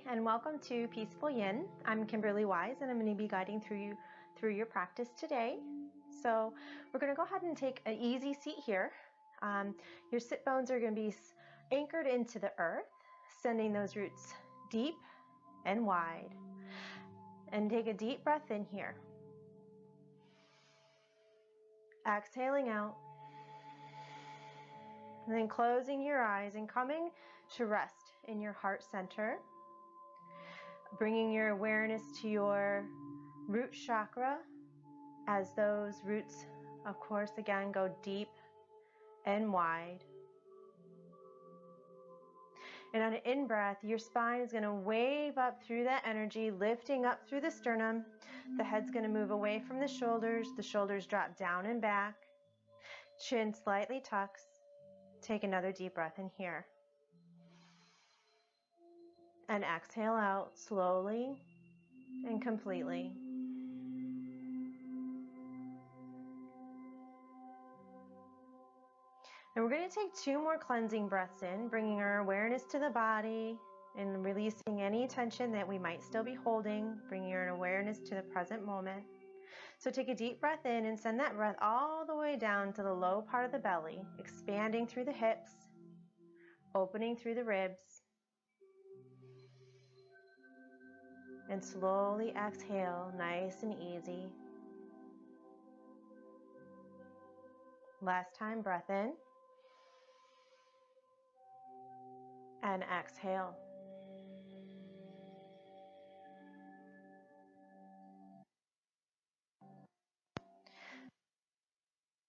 and welcome to Peaceful Yin. I'm Kimberly Wise, and I'm going to be guiding through your practice today. So we're going to go ahead and take an easy seat here. Your sit bones are going to be anchored into the earth, sending those roots deep and wide. And take a deep breath in here. Exhaling out. And then closing your eyes and coming to rest in your heart center. Bringing your awareness to your root chakra as those roots, of course, again, go deep and wide. And on an in-breath, your spine is going to wave up through that energy, lifting up through the sternum. The head's going to move away from the shoulders drop down and back. Chin slightly tucks. Take another deep breath in here. And exhale out slowly and completely. And we're going to take 2 more cleansing breaths in, bringing our awareness to the body and releasing any tension that we might still be holding, bringing our awareness to the present moment. So take a deep breath in and send that breath all the way down to the low part of the belly, expanding through the hips, opening through the ribs. And slowly exhale, nice and easy. Last time, breath in. And exhale.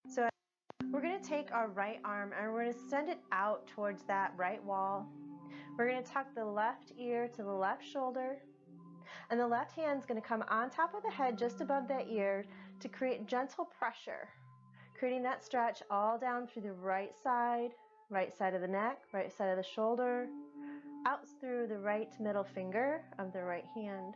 So we're going to take our right arm and we're going to send it out towards that right wall. We're going to tuck the left ear to the left shoulder. And the left hand is going to come on top of the head just above that ear to create gentle pressure, creating that stretch all down through the right side of the neck, right side of the shoulder, out through the right middle finger of the right hand.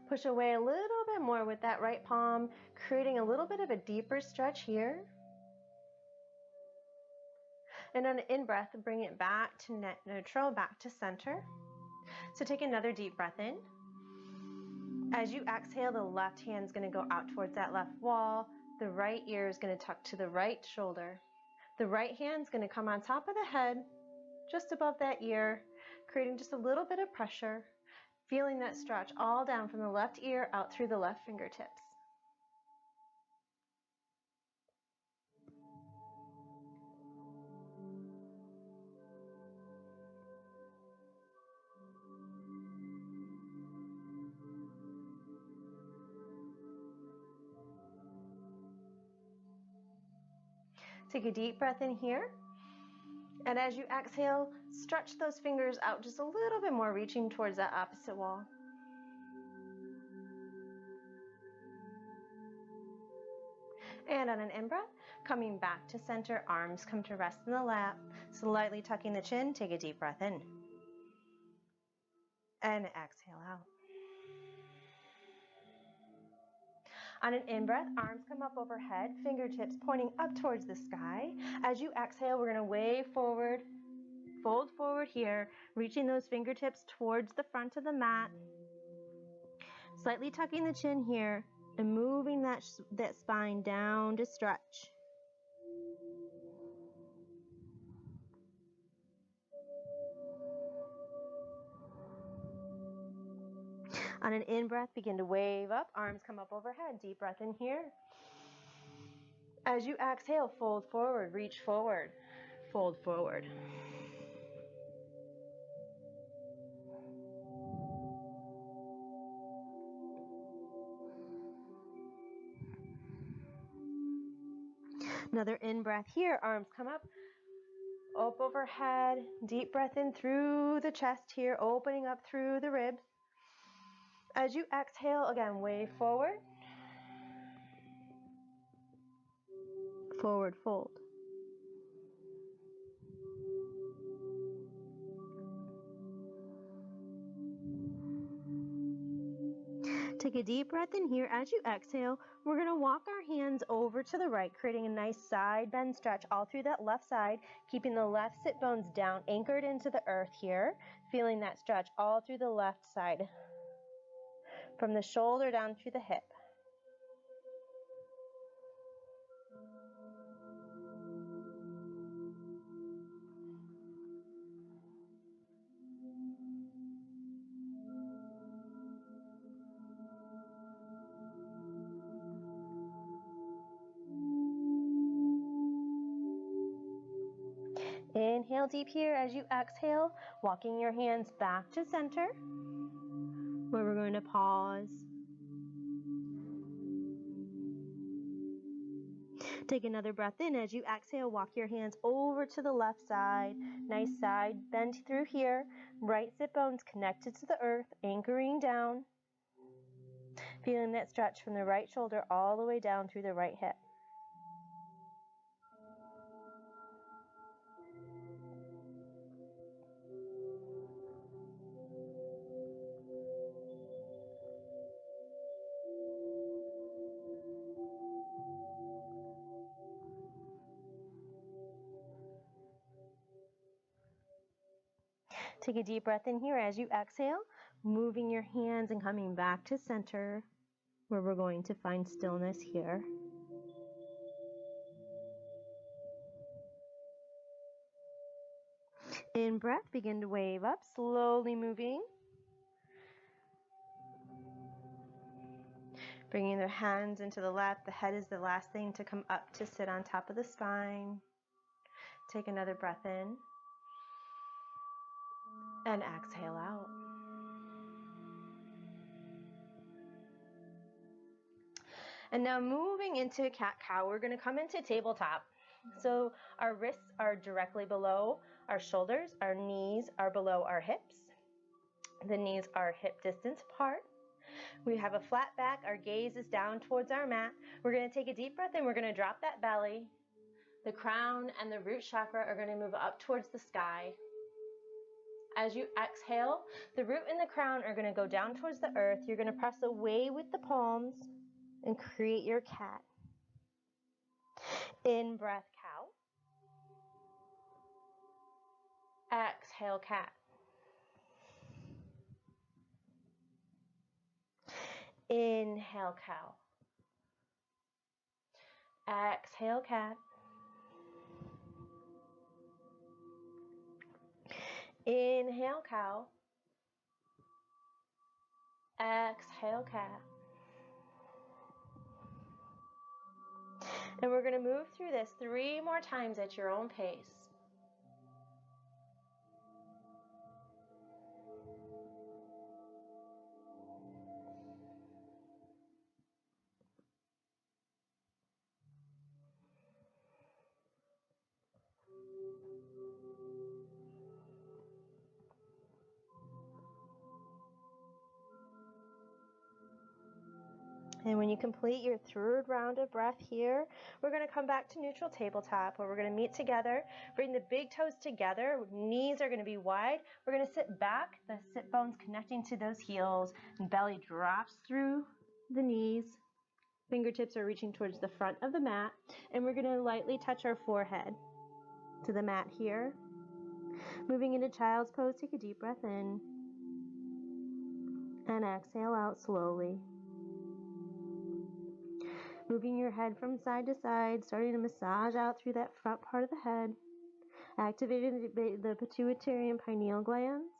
Push away a little bit more with that right palm, creating a little bit of a deeper stretch here. And on an in-breath, bring it back to neutral, back to center. So take another deep breath in. As you exhale, the left hand is going to go out towards that left wall. The right ear is going to tuck to the right shoulder. The right hand is going to come on top of the head, just above that ear, creating just a little bit of pressure. Feeling that stretch all down from the left ear out through the left fingertips. Take a deep breath in here. And as you exhale, stretch those fingers out just a little bit more, reaching towards that opposite wall. And on an in-breath, coming back to center, arms come to rest in the lap, slightly tucking the chin, take a deep breath in. And exhale out. On an in-breath, arms come up overhead, fingertips pointing up towards the sky. As you exhale, we're going to wave forward, fold forward here, reaching those fingertips towards the front of the mat. Slightly tucking the chin here and moving that spine down to stretch. On an in-breath, begin to wave up, arms come up overhead, deep breath in here. As you exhale, fold forward, reach forward, fold forward. Another in-breath here, arms come up overhead, deep breath in through the chest here, opening up through the ribs. As you exhale, again, wave forward, forward fold. Take a deep breath in here. As you exhale, we're going to walk our hands over to the right, creating a nice side bend stretch all through that left side, keeping the left sit bones down, anchored into the earth here, feeling that stretch all through the left side, from the shoulder down through the hip. Inhale deep here. As you exhale, walking your hands back to center, where we're going to pause. Take another breath in. As you exhale, walk your hands over to the left side. Nice side bend through here. Right sit bones connected to the earth, anchoring down. Feeling that stretch from the right shoulder all the way down through the right hip. Take a deep breath in here. As you exhale, moving your hands and coming back to center, where we're going to find stillness here. In breath, begin to wave up, slowly moving. Bringing their hands into the lap. The head is the last thing to come up to sit on top of the spine. Take another breath in. And exhale out. And now moving into cat-cow, we're going to come into tabletop. So our wrists are directly below our shoulders. Our knees are below our hips. The knees are hip distance apart. We have a flat back. Our gaze is down towards our mat. We're going to take a deep breath in. We're going to drop that belly. The crown and the root chakra are going to move up towards the sky. As you exhale, the root and the crown are going to go down towards the earth. You're going to press away with the palms and create your cat. In breath, cow. Exhale, cat. Inhale, cow. Exhale, cat. Inhale, cow. Exhale, cat. And we're going to move through this 3 more times at your own pace. And when you complete your 3rd round of breath here, we're going to come back to neutral tabletop, where we're going to meet together, bring the big toes together, knees are going to be wide. We're going to sit back, the sit bones connecting to those heels, and belly drops through the knees. Fingertips are reaching towards the front of the mat, and we're going to lightly touch our forehead to the mat here. Moving into child's pose, take a deep breath in, and exhale out slowly. Moving your head from side to side, starting to massage out through that front part of the head, activating the pituitary and pineal glands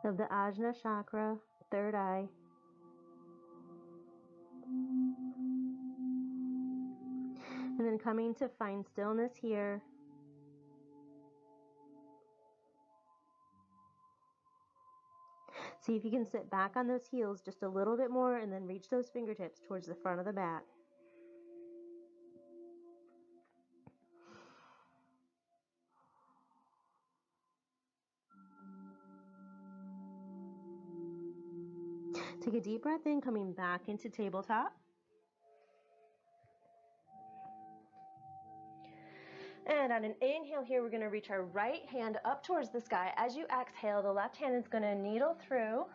of the Ajna chakra, 3rd eye. And then coming to find stillness here. See if you can sit back on those heels just a little bit more and then reach those fingertips towards the front of the mat. Take a deep breath in, coming back into tabletop. And on an inhale here, we're going to reach our right hand up towards the sky. As you exhale, the left hand is going to needle through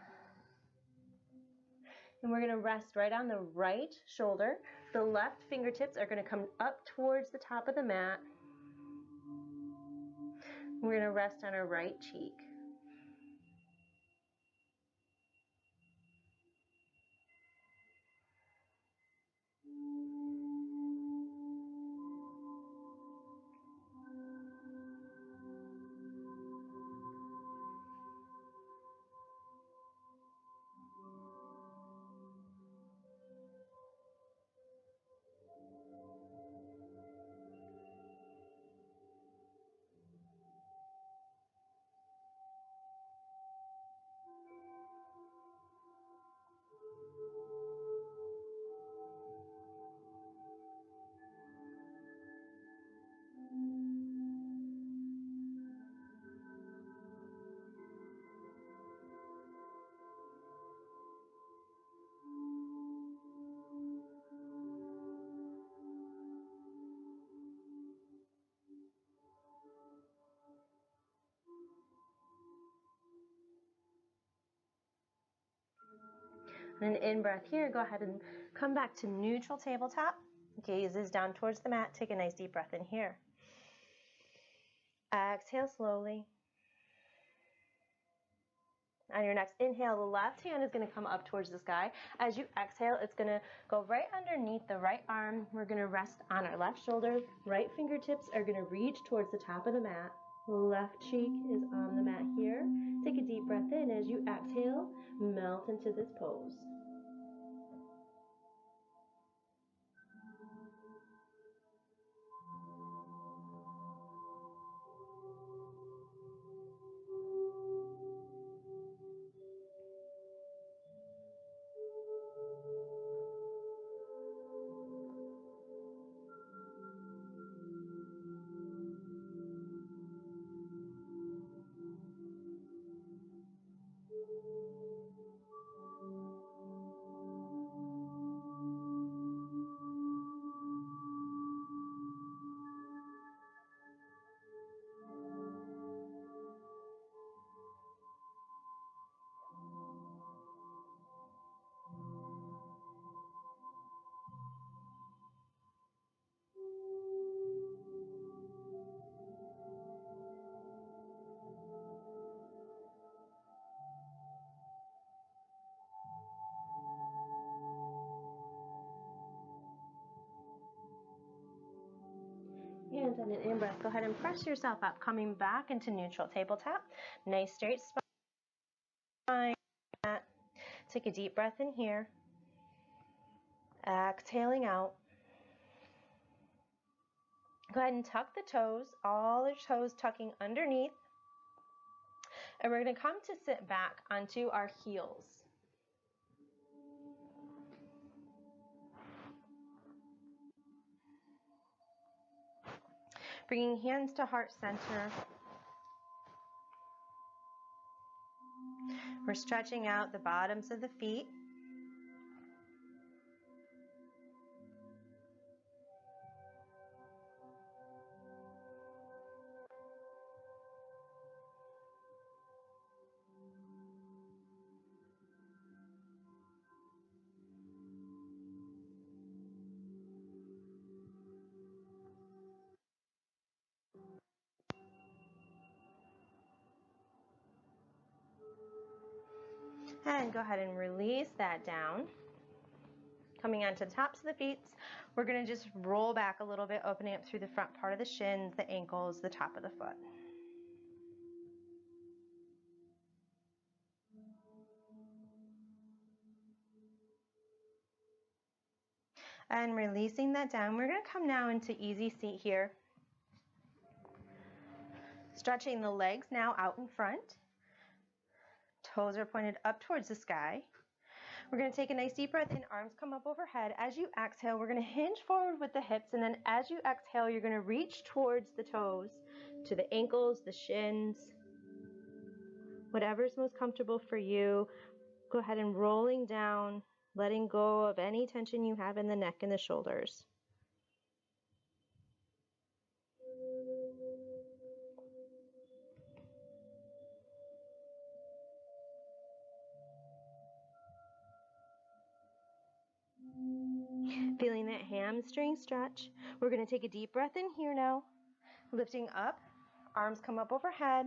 And we're going to rest right on the right shoulder. The left fingertips are going to come up towards the top of the mat. We're going to rest on our right cheek. And an in-breath here, go ahead and come back to neutral tabletop. Gaze is down towards the mat. Take a nice deep breath in here. Exhale slowly. On your next inhale, the left hand is going to come up towards the sky. As you exhale, it's going to go right underneath the right arm. We're going to rest on our left shoulder. Right fingertips are going to reach towards the top of the mat. Left cheek is on the mat here. Take a deep breath in. As you exhale, melt into this pose. And on an in-breath, go ahead and press yourself up, coming back into neutral tabletop. Nice straight spine. Take a deep breath in here. Exhaling out. Go ahead and tuck the toes, all the toes tucking underneath. And we're going to come to sit back onto our heels. Bringing hands to heart center. We're stretching out the bottoms of the feet. And go ahead and release that down. Coming onto the tops of the feet, we're going to just roll back a little bit, opening up through the front part of the shins, the ankles, the top of the foot. And releasing that down, we're going to come now into easy seat here. Stretching the legs now out in front. Toes are pointed up towards the sky. We're going to take a nice deep breath in, arms come up overhead. As you exhale, we're going to hinge forward with the hips, and then as you exhale, you're going to reach towards the toes, to the ankles, the shins, whatever's most comfortable for you. Go ahead and rolling down, letting go of any tension you have in the neck and the shoulders. hamstring stretch. We're going to take a deep breath in here now, lifting up, arms come up overhead.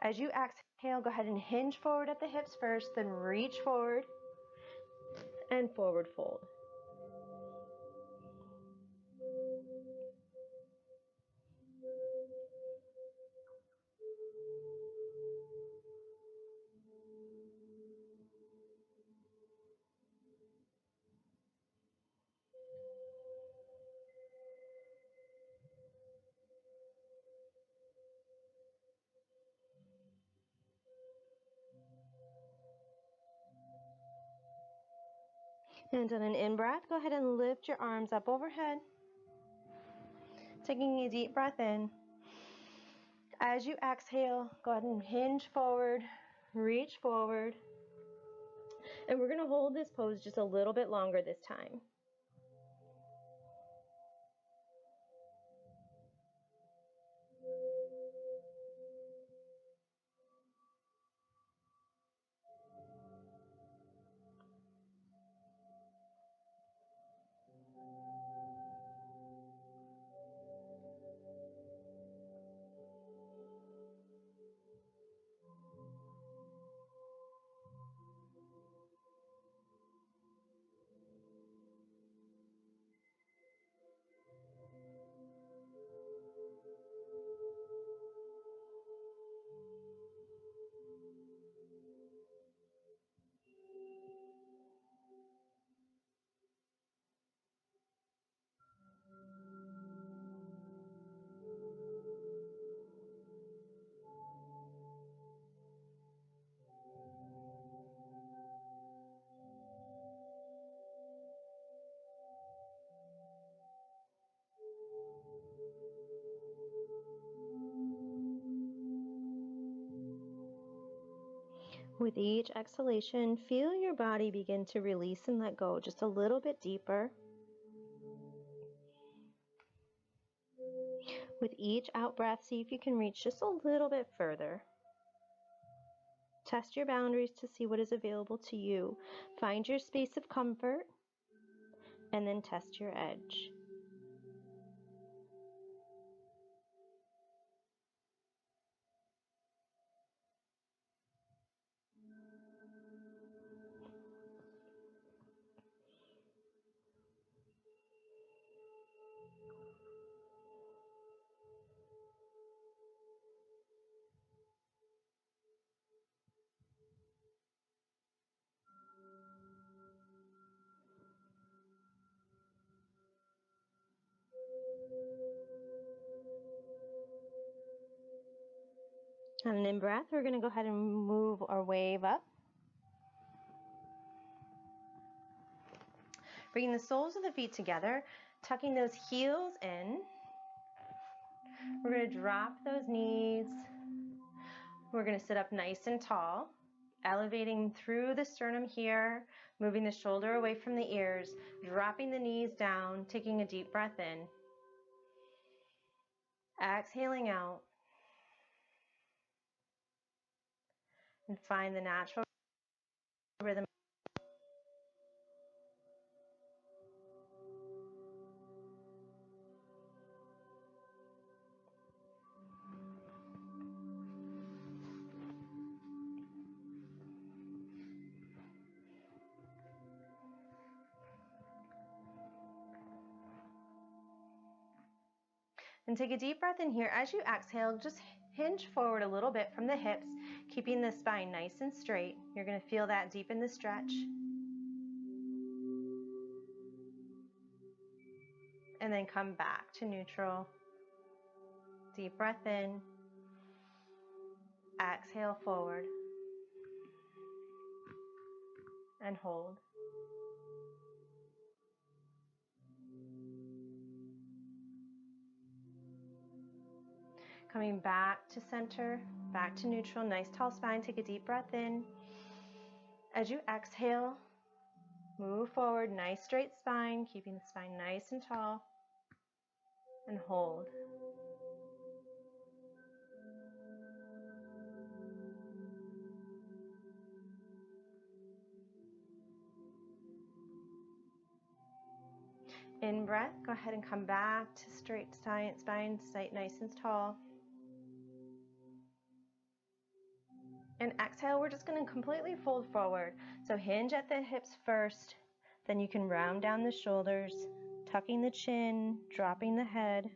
As you exhale, go ahead and hinge forward at the hips first, then reach forward and forward fold. And on an in-breath, go ahead and lift your arms up overhead. Taking a deep breath in. As you exhale, go ahead and hinge forward, reach forward. And we're going to hold this pose just a little bit longer this time. With each exhalation, feel your body begin to release and let go just a little bit deeper. With each out breath, see if you can reach just a little bit further. Test your boundaries to see what is available to you. Find your space of comfort, and then test your edge. On an in-breath, we're going to go ahead and move our wave up. Bringing the soles of the feet together, tucking those heels in. We're going to drop those knees. We're going to sit up nice and tall, elevating through the sternum here, moving the shoulder away from the ears, dropping the knees down, taking a deep breath in. Exhaling out. And find the natural rhythm. And take a deep breath in here. As you exhale, just hinge forward a little bit from the hips, keeping the spine nice and straight. You're going to feel that deepen the stretch. And then come back to neutral. Deep breath in. Exhale forward. And hold. Coming back to center, back to neutral, nice tall spine. Take a deep breath in. As you exhale, move forward, nice straight spine, keeping the spine nice and tall, and hold. In In breath, go ahead and come back to straight spine, nice and tall. And exhale, we're just going to completely fold forward. So hinge at the hips first, then you can round down the shoulders, tucking the chin, dropping the head.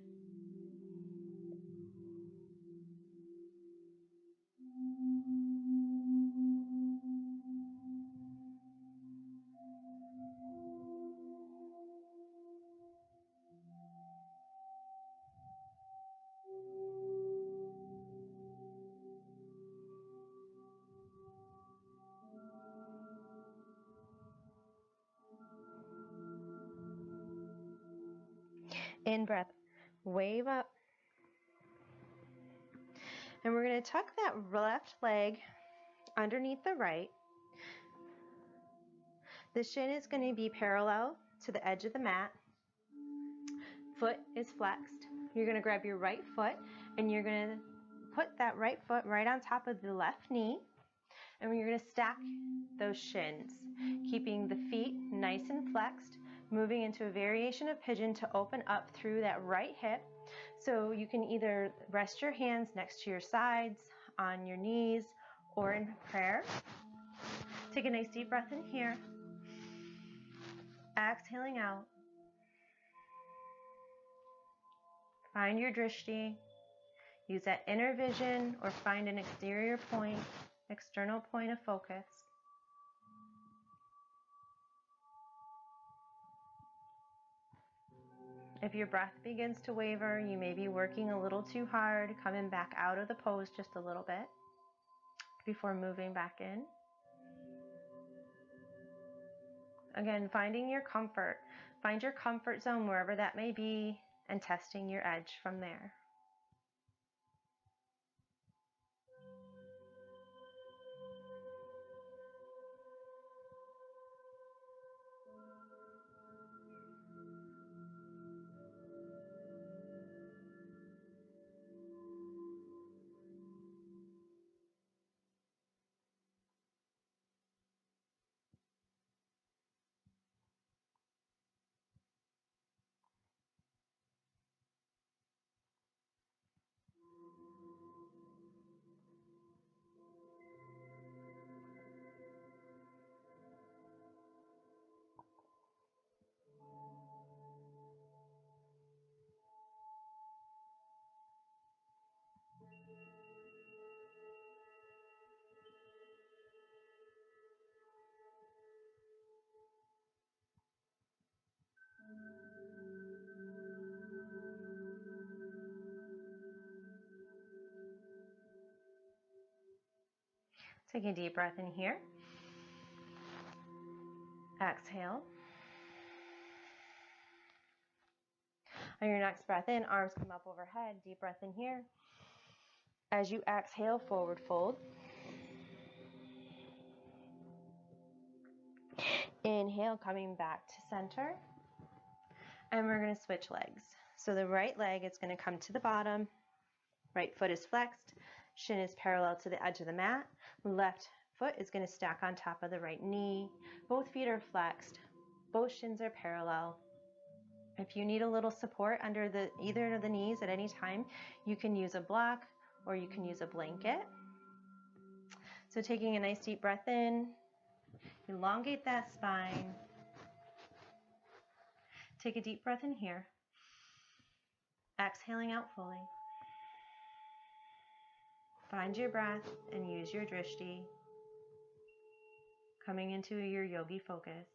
In breath, wave up. And we're going to tuck that left leg underneath the right. The shin is going to be parallel to the edge of the mat. Foot is flexed. You're going to grab your right foot and you're going to put that right foot right on top of the left knee. And you're going to stack those shins, keeping the feet nice and flexed, moving into a variation of pigeon to open up through that right hip. So you can either rest your hands next to your sides, on your knees, or in prayer. Take a nice deep breath in here. Exhaling out. Find your drishti. Use that inner vision or find an external point of focus. If your breath begins to waver, you may be working a little too hard, coming back out of the pose just a little bit before moving back in. Again, finding your comfort. Find your comfort zone wherever that may be and testing your edge from there. Take a deep breath in here. Exhale. On your next breath in, arms come up overhead. Deep breath in here. As you exhale, forward fold. Inhale, coming back to center. And we're going to switch legs. So the right leg is going to come to the bottom. Right foot is flexed. Shin is parallel to the edge of the mat. Left foot is going to stack on top of the right knee. Both feet are flexed. Both shins are parallel. If you need a little support under either of the knees at any time, you can use a block or you can use a blanket. So taking a nice deep breath in, elongate that spine. Take a deep breath in here. Exhaling out fully. Find your breath and use your drishti. Coming into your yogi focus.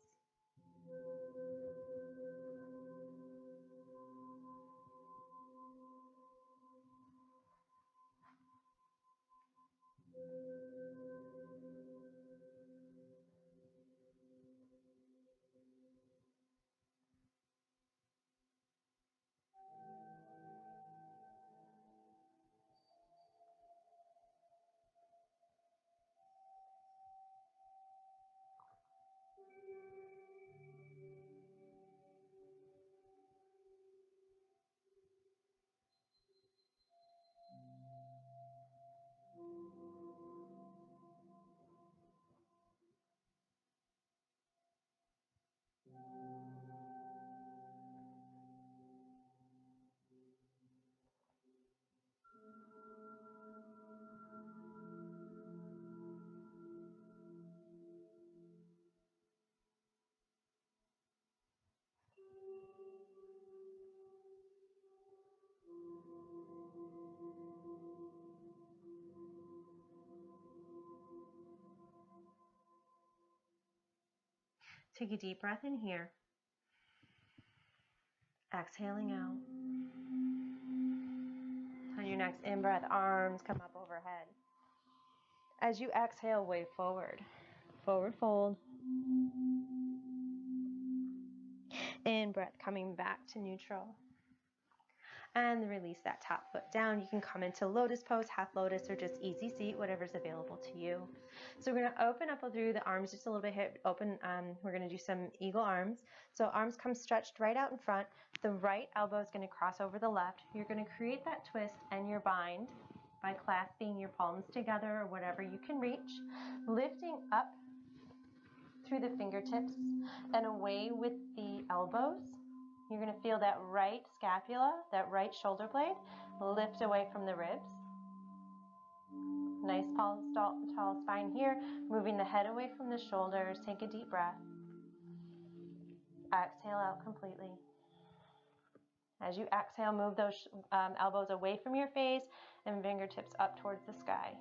Take a deep breath in here. Exhaling out. On your next in-breath, arms come up overhead. As you exhale, wave forward. Forward fold. In-breath, coming back to neutral. And release that top foot down. You can come into lotus pose, half lotus, or just easy seat, whatever's available to you. So we're going to open up through the arms just a little bit here. Open. We're going to do some eagle arms. So arms come stretched right out in front. The right elbow is going to cross over the left. You're going to create that twist and your bind by clasping your palms together or whatever you can reach, lifting up through the fingertips and away with the elbows. You're going to feel that right scapula, that right shoulder blade, lift away from the ribs. Nice tall spine here, moving the head away from the shoulders. Take a deep breath. Exhale out completely. As you exhale, move those elbows away from your face and fingertips up towards the sky.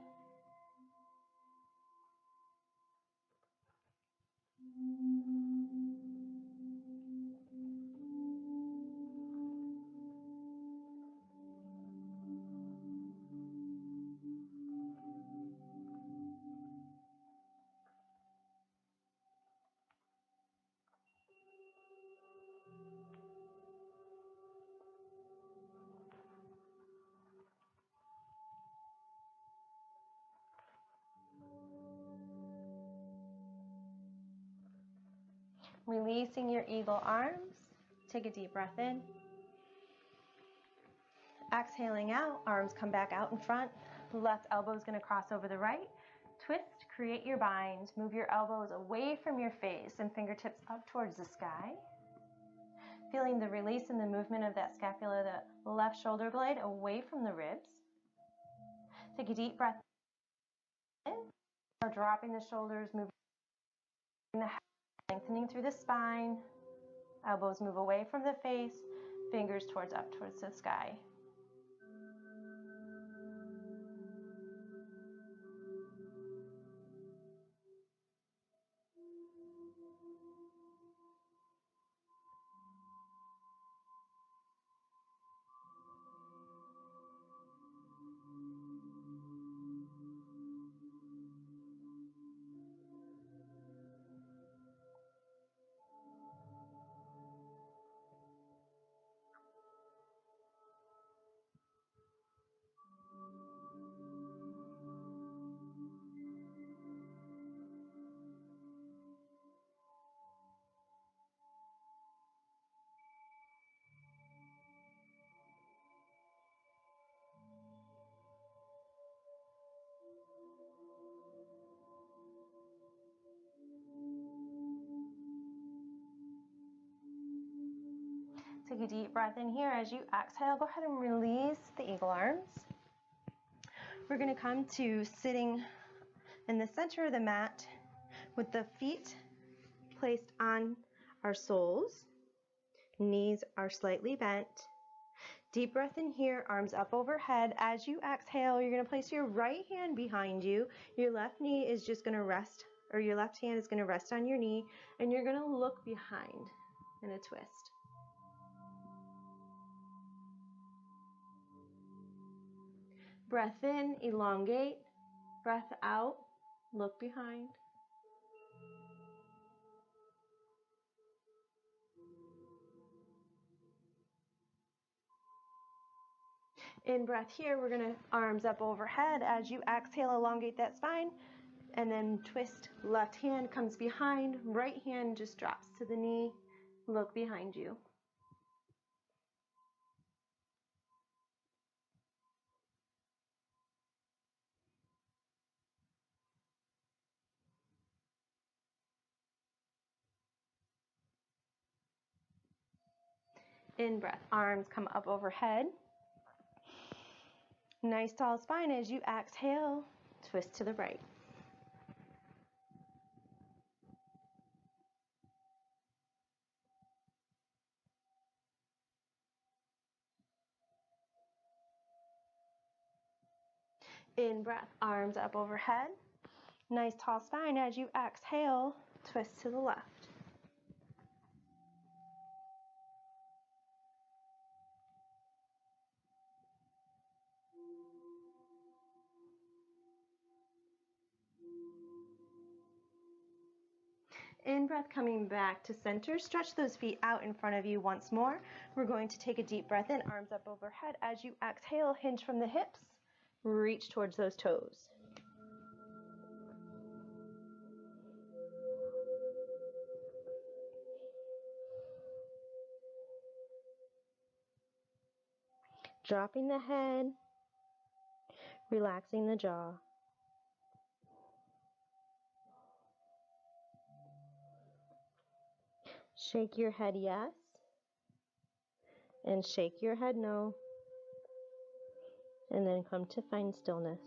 Releasing your eagle arms. Take a deep breath in. Exhaling out, arms come back out in front. Left elbow is going to cross over the right. Twist, create your bind. Move your elbows away from your face and fingertips up towards the sky. Feeling the release and the movement of that scapula, the left shoulder blade away from the ribs. Take a deep breath in. Dropping the shoulders, moving the head, lengthening through the spine. Elbows move away from the face, fingers up towards the sky. Take a deep breath in here. As you exhale, go ahead and release the eagle arms. We're going to come to sitting in the center of the mat with the feet placed on our soles. Knees are slightly bent. Deep breath in here, arms up overhead. As you exhale, you're going to place your right hand behind you. Your left knee is just going to rest, or your left hand is going to rest on your knee, and you're going to look behind in a twist. Breath in, elongate. Breath out, look behind. In breath here, we're going to arms up overhead. As you exhale, elongate that spine, and then twist. Left hand comes behind, right hand just drops to the knee. Look behind you. In breath, arms come up overhead. Nice tall spine. As you exhale, twist to the right. In breath, arms up overhead. Nice tall spine. As you exhale, twist to the left. In breath, coming back to center. Stretch those feet out in front of you once more. We're going to take a deep breath in, arms up overhead. As you exhale, hinge from the hips. Reach towards those toes. Dropping the head, relaxing the jaw. Shake your head yes, and shake your head no, and then come to find stillness.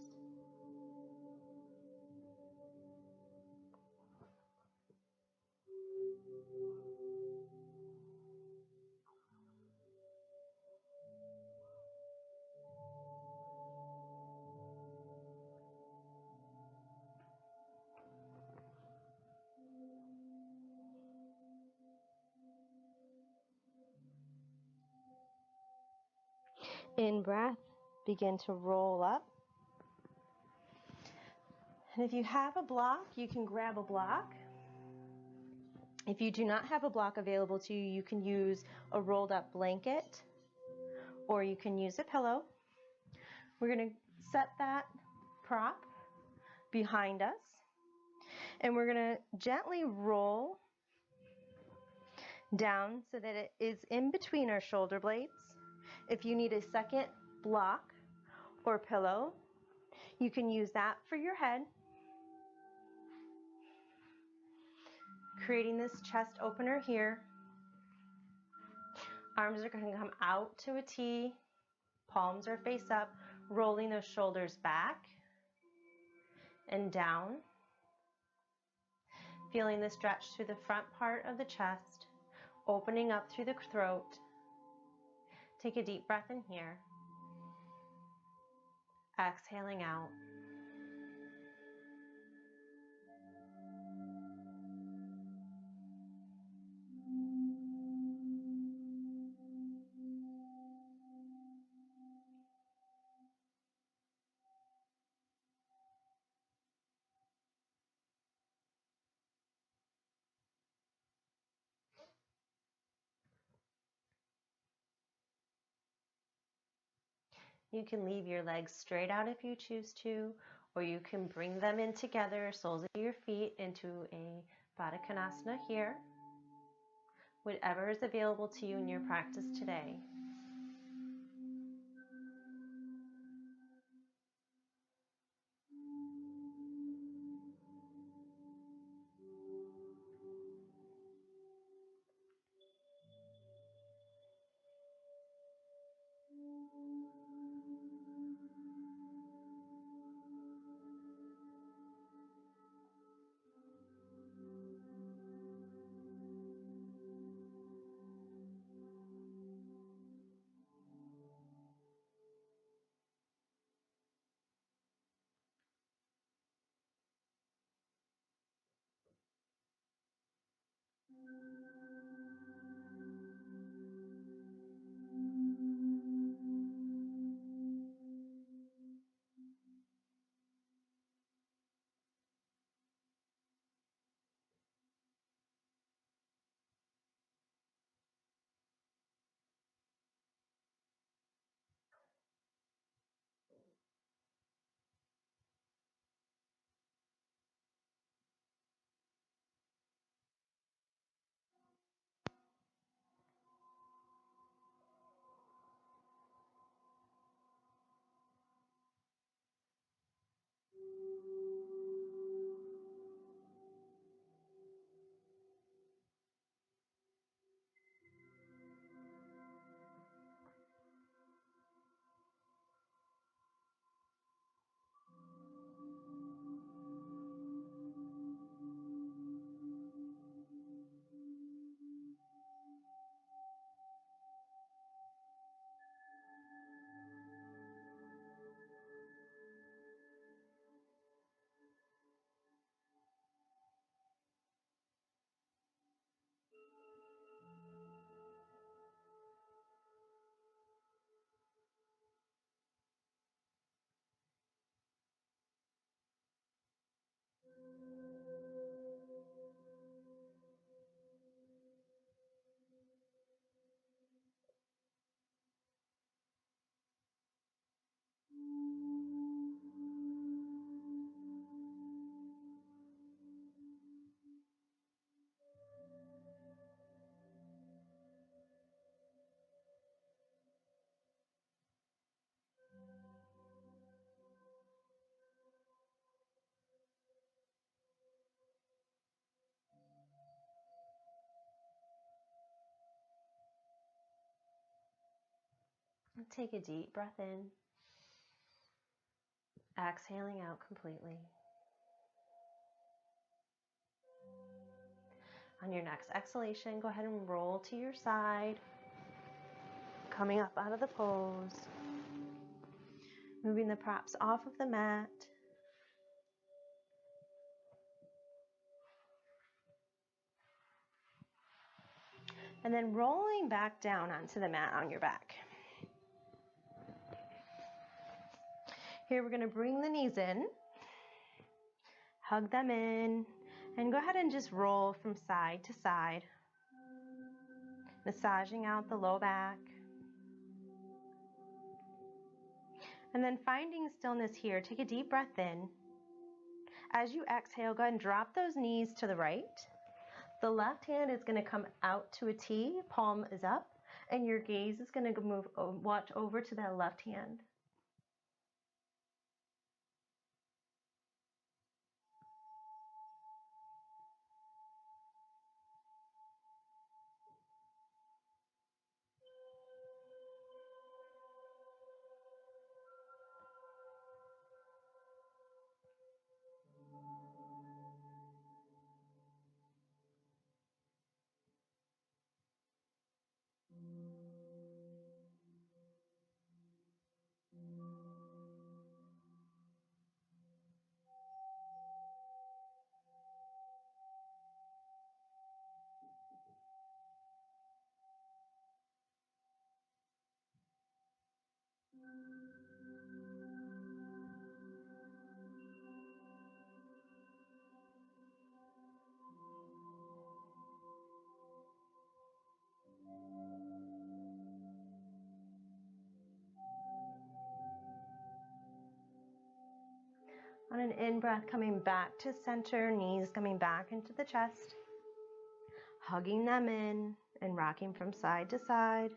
In breath, begin to roll up. And if you have a block, you can grab a block. If you do not have a block available to you, you can use a rolled up blanket or you can use a pillow. We're going to set that prop behind us and we're going to gently roll down so that it is in between our shoulder blades. If you need a second block or pillow, you can use that for your head. Creating this chest opener here. Arms are going to come out to a T. Palms are face up, rolling those shoulders back and down. Feeling the stretch through the front part of the chest, opening up through the throat. Take a deep breath in here. Exhaling out. You can leave your legs straight out if you choose to, or you can bring them in together, soles of your feet into a Baddha Konasana here. Whatever is available to you in your practice today. Take a deep breath in, exhaling out completely. On your next exhalation, go ahead and roll to your side, coming up out of the pose, moving the props off of the mat. And then rolling back down onto the mat on your back. Here we're going to bring the knees in, hug them in, and go ahead and just roll from side to side, massaging out the low back. And then finding stillness here, take a deep breath in. As you exhale, go ahead and drop those knees to the right. The left hand is going to come out to a T, palm is up, and your gaze is going to move, watch over to that left hand. On an in-breath, coming back to center, knees coming back into the chest, hugging them in and rocking from side to side.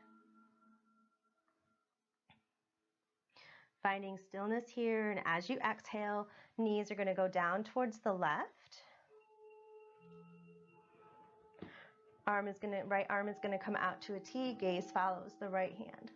Finding stillness here, and as you exhale, knees are going to go down towards the left. Right arm is going to come out to a T, gaze follows the right hand.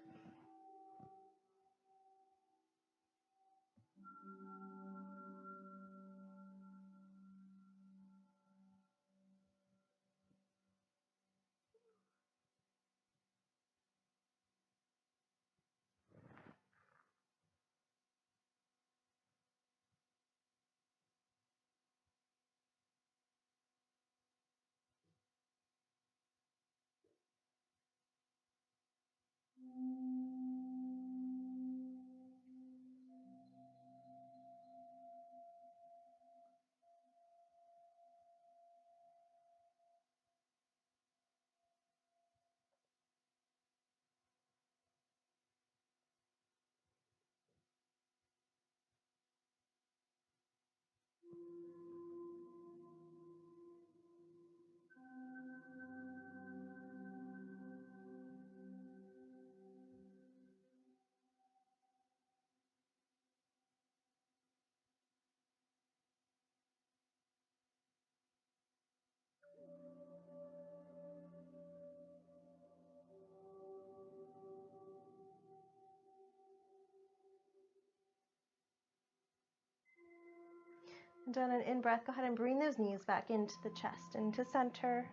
And on an in-breath, go ahead and bring those knees back into the chest, into center,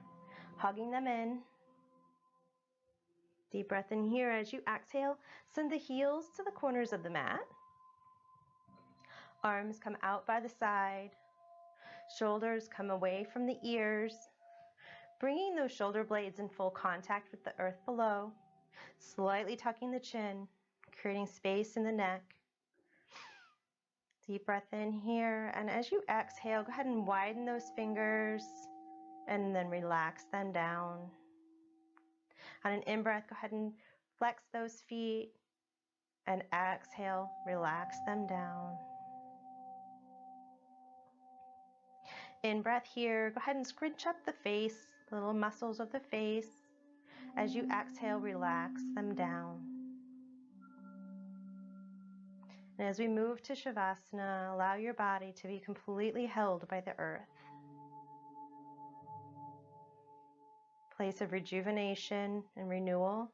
hugging them in. Deep breath in here. As you exhale, send the heels to the corners of the mat. Arms come out by the side. Shoulders come away from the ears, bringing those shoulder blades in full contact with the earth below, slightly tucking the chin, creating space in the neck. Deep breath in here, and as you exhale, go ahead and widen those fingers and then relax them down. On an in-breath, go ahead and flex those feet, and exhale, relax them down. In-breath here, go ahead and scrunch up the face, the little muscles of the face. As you exhale, relax them down. And as we move to Shavasana, allow your body to be completely held by the earth. Place of rejuvenation and renewal.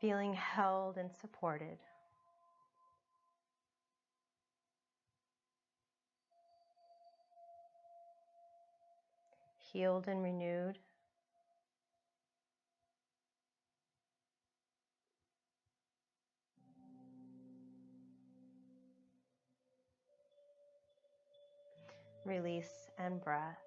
feeling held and supported. Healed and renewed. Release and breath.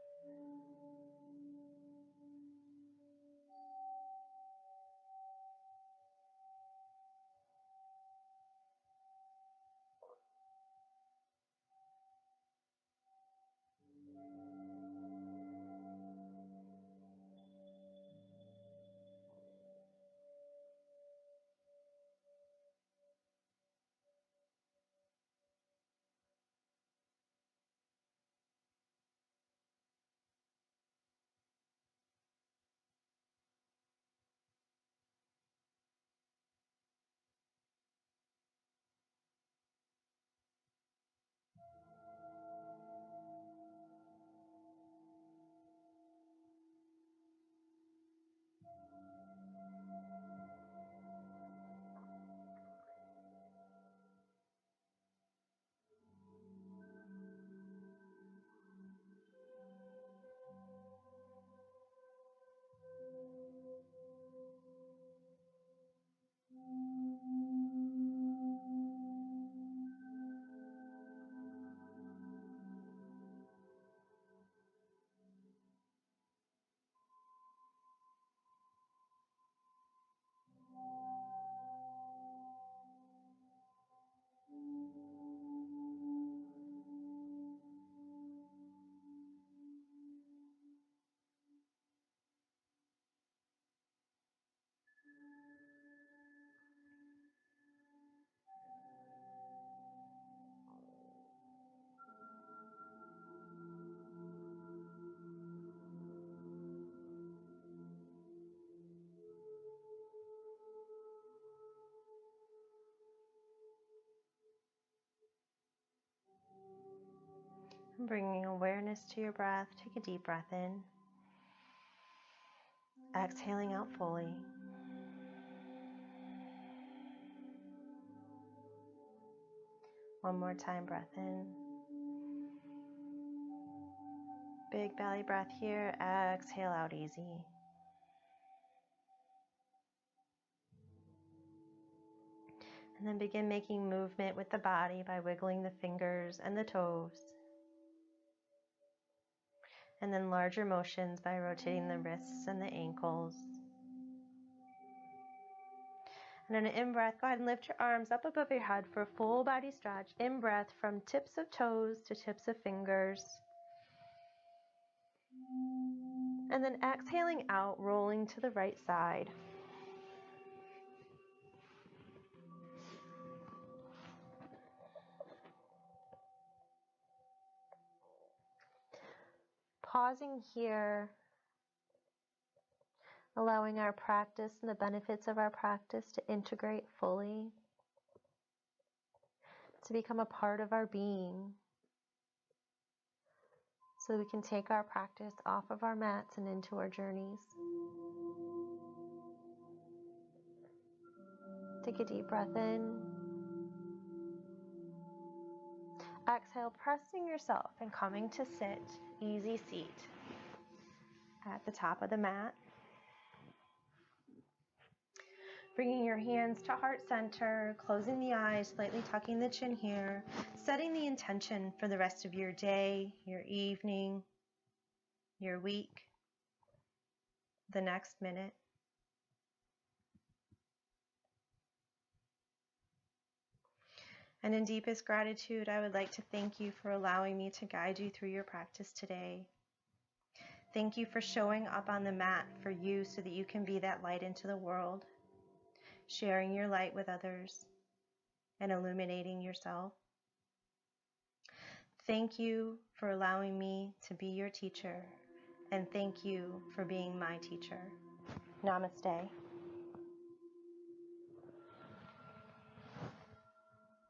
Bringing awareness to your breath, take a deep breath in. Exhaling out fully. One more time, breath in. Big belly breath here, exhale out easy. And then begin making movement with the body by wiggling the fingers and the toes. And then larger motions by rotating the wrists and the ankles. And on an in-breath, go ahead and lift your arms up above your head for a full body stretch. In-breath from tips of toes to tips of fingers. And then exhaling out, rolling to the right side. Pausing here, allowing our practice and the benefits of our practice to integrate fully, to become a part of our being, so we can take our practice off of our mats and into our journeys. Take a deep breath in. Exhale, pressing yourself and coming to sit, easy seat at the top of the mat. Bringing your hands to heart center, closing the eyes, slightly tucking the chin here, setting the intention for the rest of your day, your evening, your week, the next minute. And in deepest gratitude, I would like to thank you for allowing me to guide you through your practice today. Thank you for showing up on the mat for you so that you can be that light into the world, sharing your light with others and illuminating yourself. Thank you for allowing me to be your teacher, and thank you for being my teacher. Namaste.